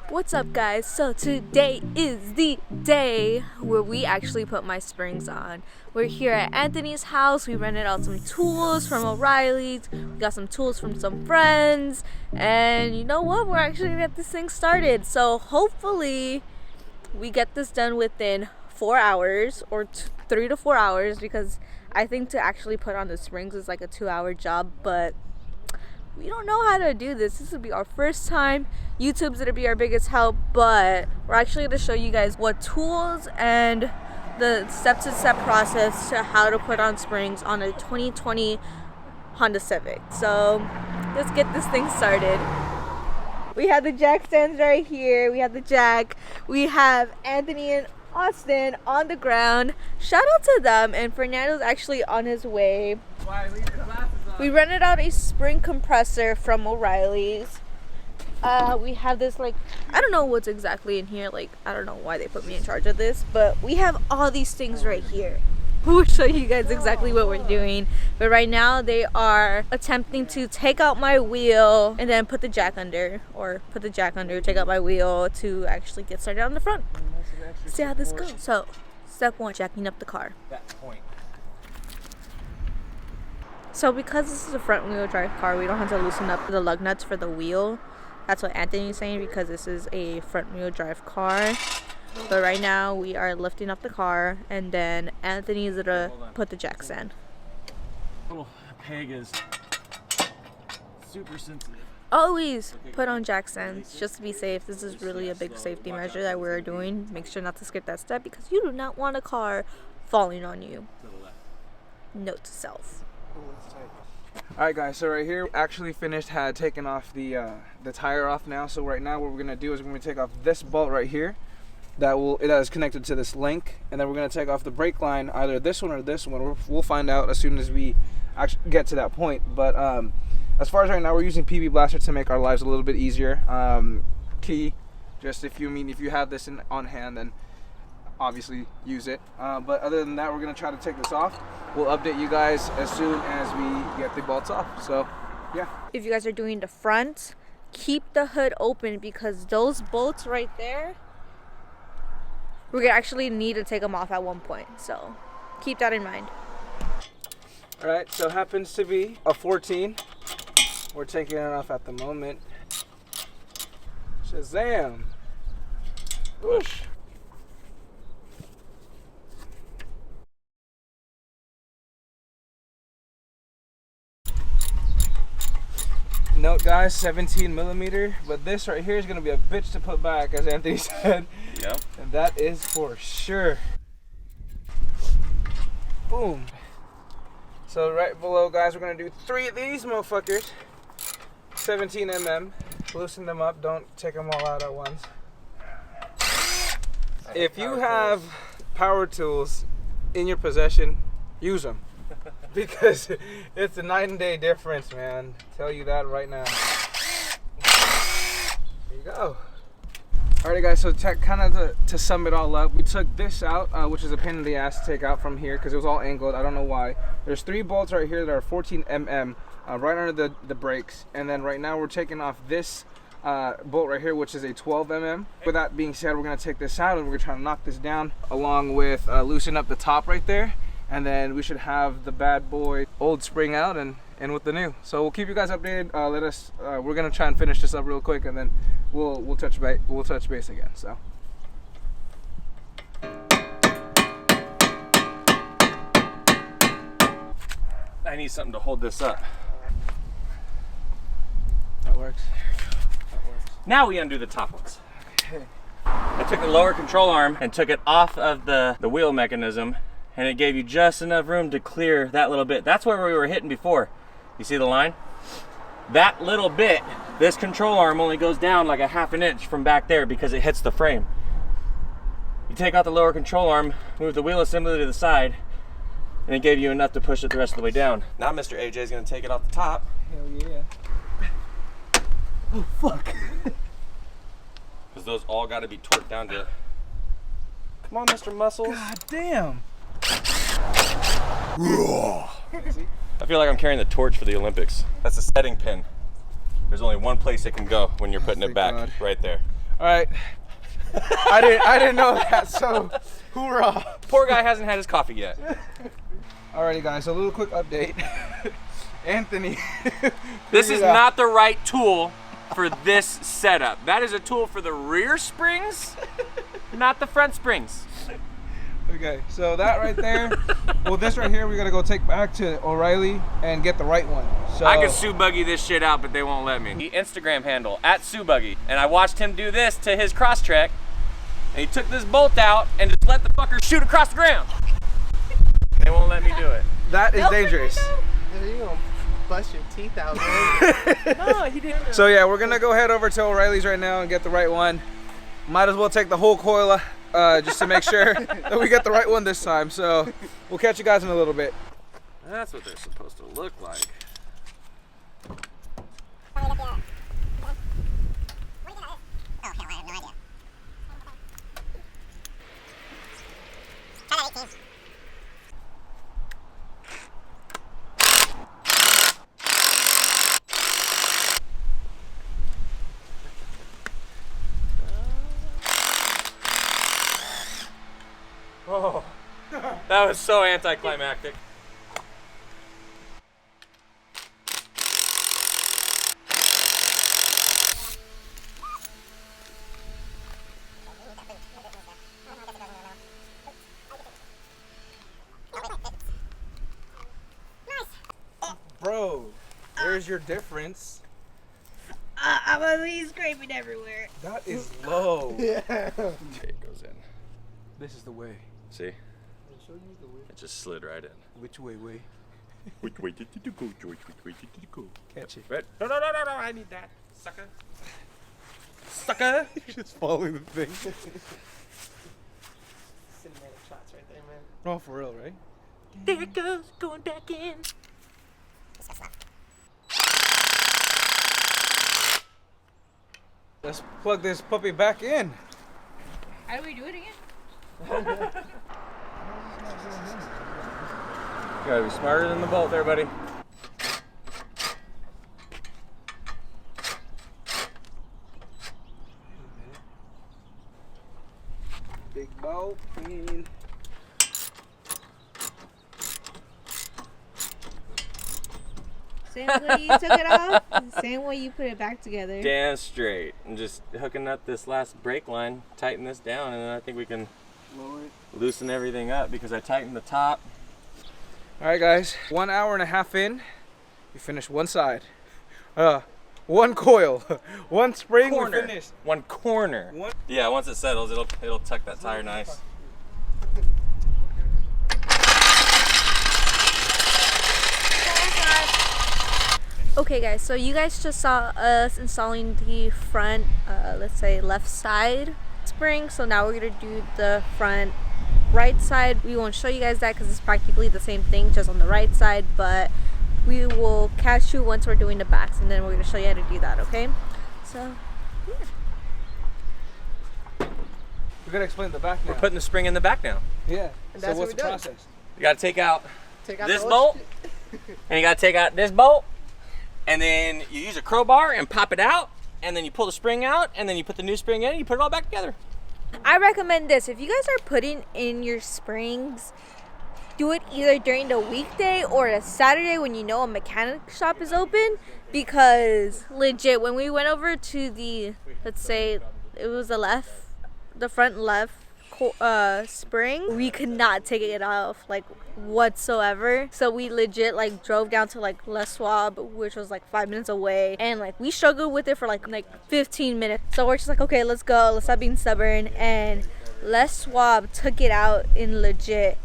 What's up, guys? So today is the day where we actually put my springs on. We're here at Anthony's house. We rented out some tools from O'Reilly's. We got some tools from some friends. And you know what? We're actually gonna get this thing started. So hopefully we get this done within 4 hours or 3 to 4 hours, because I think to actually put on the springs is like a 2-hour job, but we don't know how to do this. This will be our first time. YouTube's gonna be our biggest help, but we're actually gonna show you guys what tools and the step-to-step process to how to put on springs on a 2020 Honda Civic. So let's get this thing started. We have the jack stands right here. We have the jack. We have Anthony and Austin on the ground. Shout out to them. And Fernando's actually on his way. Why leave your glasses on? We rented out a spring compressor from O'Reilly's. We have this, like, I don't know what's exactly in here. Like, I don't know why they put me in charge of this, but we have all these things right here. We'll show you guys exactly what we're doing. But right now they are attempting to take out my wheel and then put the jack under, or put the jack under, take out my wheel to actually get started on the front. See how this goes. So, step 1, jacking up the car. That point. So because this is a front wheel drive car, we don't have to loosen up the lug nuts for the wheel. That's what Anthony's saying, because this is a front wheel drive car. But right now we are lifting up the car, and then Anthony's gonna put the jacks in. Little peg is super sensitive. Always put on jack stands just to be safe. This is really a big safety measure that we're doing. Make sure not to skip that step, because you do not want a car falling on you. Note to self. Alright guys, so right here actually finished, had taken off the tire off now. So right now what we're gonna do is we're gonna take off this bolt right here that is connected to this link, and then we're gonna take off the brake line, either this one or this one. We'll find out as soon as we actually get to that point. But as far as right now, we're using PB Blaster to make our lives a little bit easier. Key, just if you have this on hand, then obviously use it. But other than that, we're gonna try to take this off. We'll update you guys as soon as we get the bolts off. So yeah. If you guys are doing the front, keep the hood open, because those bolts right there, we're gonna actually need to take them off at one point. So keep that in mind. All right, so happens to be a 14. We're taking it off at the moment. Shazam! Whoosh. Note guys, 17 millimeter, but this right here is gonna be a bitch to put back, as Anthony said. Yep. And that is for sure. Boom. So right below, guys, we're gonna do 3 of these motherfuckers. 17 mm. Loosen them up, don't take them all out at once. If you have power tools in your possession, use them. Because it's a night and day difference, man. Tell you that right now. There you go. Alright guys, so to sum it all up, we took this out, which is a pain in the ass to take out from here because it was all angled. I don't know why. There's 3 bolts right here that are 14 mm right under the brakes, and then right now we're taking off this bolt right here, which is a 12 mm. With that being said, we're going to take this out and we're going to try to knock this down, along with loosen up the top right there, and then we should have the bad boy old spring out and with the new. So we'll keep you guys updated. We're going to try and finish this up real quick, and then we'll touch base again. So I need something to hold this up. that works. Now we undo the top ones. Okay. I took the lower control arm and took it off of the wheel mechanism, and it gave you just enough room to clear that little bit. That's where we were hitting before. You see the line? That little bit, this control arm only goes down like a ½ an inch from back there because it hits the frame. You take out the lower control arm, move the wheel assembly to the side, and it gave you enough to push it the rest of the way down. Now Mr. AJ is going to take it off the top. Hell yeah. Oh fuck. Because those all got to be torqued down to... Come on, Mr. Muscles. God damn. I feel like I'm carrying the torch for the Olympics. That's a setting pin. There's only one place it can go when you're putting it thank back, God. right there. All right. I didn't know that, so hoorah. Poor guy hasn't had his coffee yet. Alrighty guys, a little quick update. Anthony. This is not the right tool for this setup. That is a tool for the rear springs, not the front springs. Okay, so that right there, well this right here we gotta go take back to O'Reilly and get the right one. So I could Sue Buggy this shit out, but they won't let me. The Instagram handle, @SueBuggy. And I watched him do this to his Crosstrek, and he took this bolt out and just let the fucker shoot across the ground. They won't let me do it. that is dangerous. You gonna bust your teeth out, man. No, he didn't. So yeah, we're gonna go head over to O'Reilly's right now and get the right one. Might as well take the whole coil just to make sure that we get the right one this time. So we'll catch you guys in a little bit. That's what they're supposed to look like. Oh, that was so anticlimactic. Bro, there's your difference. I'm at least scraping everywhere. That is low. Yeah. It goes in. This is the way. See? It just slid right in. Which way? Which way did you go, George? Which way did you go? Catch it. Right? No, I need that. Sucker. Sucker! Just following the thing. Cinematic shots right there, man. Oh, for real, right? There it goes, going back in. Let's plug this puppy back in. How do we do it again? You gotta be smarter than the bolt there, buddy. Big bolt in. Same way you took it off, same way you put it back together. Damn straight. And just hooking up this last brake line, tighten this down, and then I think we can Lower it. loosen everything up because I tightened the top. All right, guys. 1 hour and a half in, we finished one side. One coil, one spring. Corner. We finished. One corner. One- Yeah, once it settles, it'll tuck that tire nice. Okay guys, so you guys just saw us installing the front, let's say left side spring. So now we're gonna do the front right side. We won't show you guys that because it's practically the same thing, just on the right side, but we will catch you once we're doing the backs, and then we're gonna show you how to do that, okay? So, yeah. We gotta explain the back now. We're putting the spring in the back now. Yeah. And So that's what's what the we're doing. process? You gotta take out Take out this the bolt, old and you gotta take out this bolt, and then you use a crowbar and pop it out, and then you pull the spring out, and then you put the new spring in, and you put it all back together. I recommend this. If you guys are putting in your springs, do it either during the weekday or a Saturday when you know a mechanic shop is open, because legit, when we went over to the, let's say it was the front left spring, we could not take it off like whatsoever. So we legit like drove down to like Les Schwab, which was like 5 minutes away, and like we struggled with it for like 15 minutes. So we're just like, okay, let's go, let's stop being stubborn, and Les Schwab took it out in legit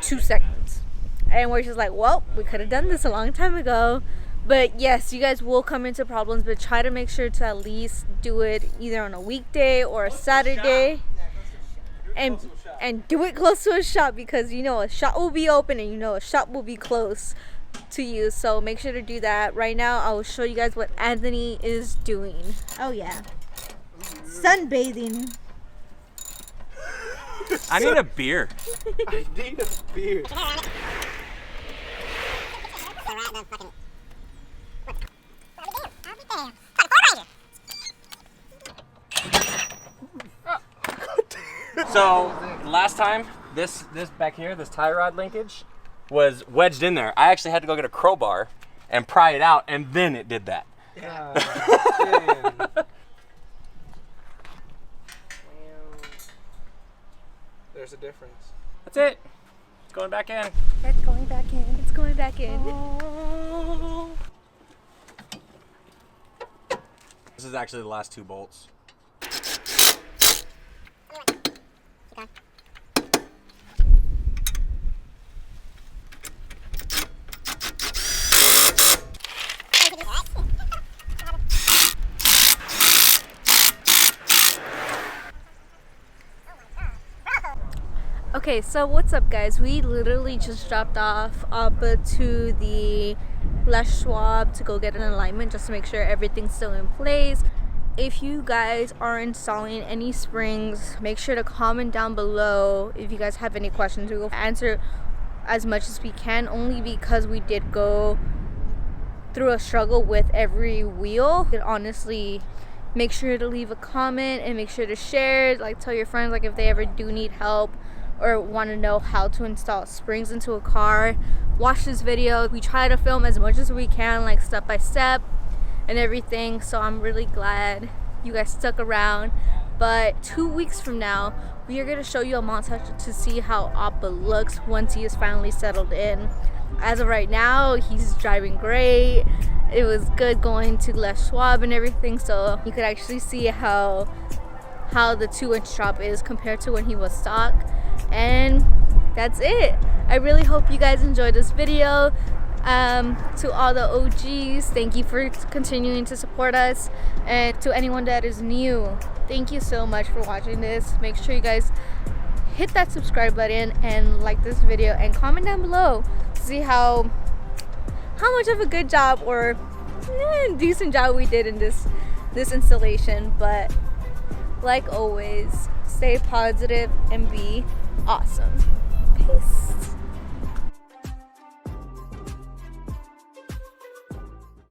2 seconds. And we're just like, well, we could have done this a long time ago. But yes, you guys will come into problems, but try to make sure to at least do it either on a weekday or a Saturday. And do it close to a shop, because you know a shop will be open and you know a shop will be close to you. So make sure to do that. Right now I will show you guys what Anthony is doing. Oh yeah, sunbathing. I need a beer. I need a beer. So last time, this back here, this tie rod linkage was wedged in there. I actually had to go get a crowbar and pry it out, and then it did that. There's a difference. That's it. It's going back in. It's going back in. It's going back in. This is actually the last 2 bolts. Okay, so what's up, guys? We literally just dropped off Appa to the Les Schwab to go get an alignment just to make sure everything's still in place. If you guys are installing any springs, make sure to comment down below if you guys have any questions. We will answer as much as we can, only because we did go through a struggle with every wheel. And honestly, make sure to leave a comment and make sure to share, like tell your friends, like if they ever do need help or want to know how to install springs into a car, watch this video. We try to film as much as we can, like step by step and everything, so I'm really glad you guys stuck around. But 2 weeks from now, we are going to show you a montage to see how Appa looks once he is finally settled in. As of right now, he's driving great. It was good going to Les Schwab and everything, so you could actually see how the 2-inch drop is compared to when he was stock. And that's it. I really hope you guys enjoyed this video. To all the OGs, thank you for continuing to support us, and to anyone that is new, thank you so much for watching this. Make sure you guys hit that subscribe button and like this video and comment down below to see how much of a good job or decent job we did in this installation. But like always, stay positive and be awesome. Peace.